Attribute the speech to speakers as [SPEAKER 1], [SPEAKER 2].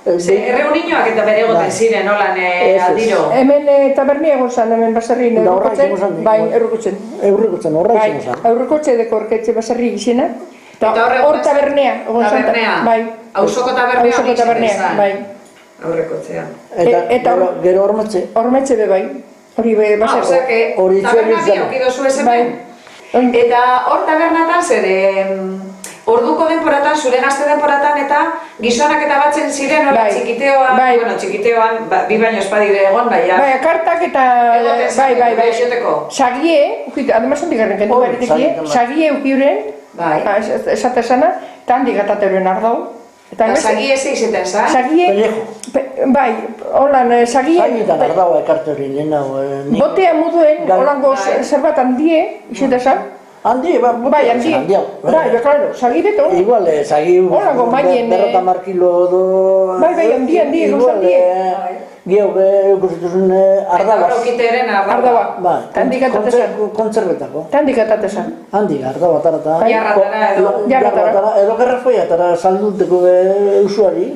[SPEAKER 1] Erreunioak eta bere egoten ziren, holan aldiro.
[SPEAKER 2] Hemen tabernia egon zan, hemen baserrin eurrukotzen, bai, eurrukotzen.
[SPEAKER 3] Eurrukotzen, horra izan zan.
[SPEAKER 2] Eurrukotze deko orketxe baserri gizena.
[SPEAKER 1] Eta
[SPEAKER 2] hor tabernea, egon zan.
[SPEAKER 1] Tabernea,
[SPEAKER 2] bai.
[SPEAKER 1] Hausoko tabernea
[SPEAKER 2] Hausoko tabernea, bai.
[SPEAKER 1] Aurrekotzea.
[SPEAKER 3] Eta gero hormetxe.
[SPEAKER 2] Hormetxe be bai. Hori be baserri.
[SPEAKER 1] Osea, que taberna bi aukidozu ez hemen. Eta hor tabernatan zer, orduko denporatan, zure gazte denporatan eta gizonak eta batzen ziren hori txikiteoan, bueno, txikiteoan, bi baino espadire egon, baina.
[SPEAKER 2] Bai, kartak eta, bai, sagie, además handik garren kendu baretekie, sagie ukiuren, esatezana, eta handik gatateuren ardau.
[SPEAKER 1] Eta sagie ez izeten zan?
[SPEAKER 2] Sagie, bai, holan, sagie...
[SPEAKER 3] Zainetan ardaua ekarte hori lehena.
[SPEAKER 2] Botea muduen, holango zerbat handie, izeten zan.
[SPEAKER 3] Handi,
[SPEAKER 2] bai, handi. Bai, claro, sagi beto.
[SPEAKER 3] Igual, sagi...
[SPEAKER 2] Holango maien...
[SPEAKER 3] 50 kilo do...
[SPEAKER 2] Bai, handi, egon handi.
[SPEAKER 3] Gio, eukuzituzun ardabaz.
[SPEAKER 1] Eta horokiteren
[SPEAKER 3] ardabaz. Bai,
[SPEAKER 2] tandikatatezan.
[SPEAKER 3] Kontzerbetako.
[SPEAKER 2] Tandikatatezan.
[SPEAKER 3] Handik, ardabatara eta...
[SPEAKER 1] Jarratara edo...
[SPEAKER 3] Edo gerrafoiatara salduteko usuari.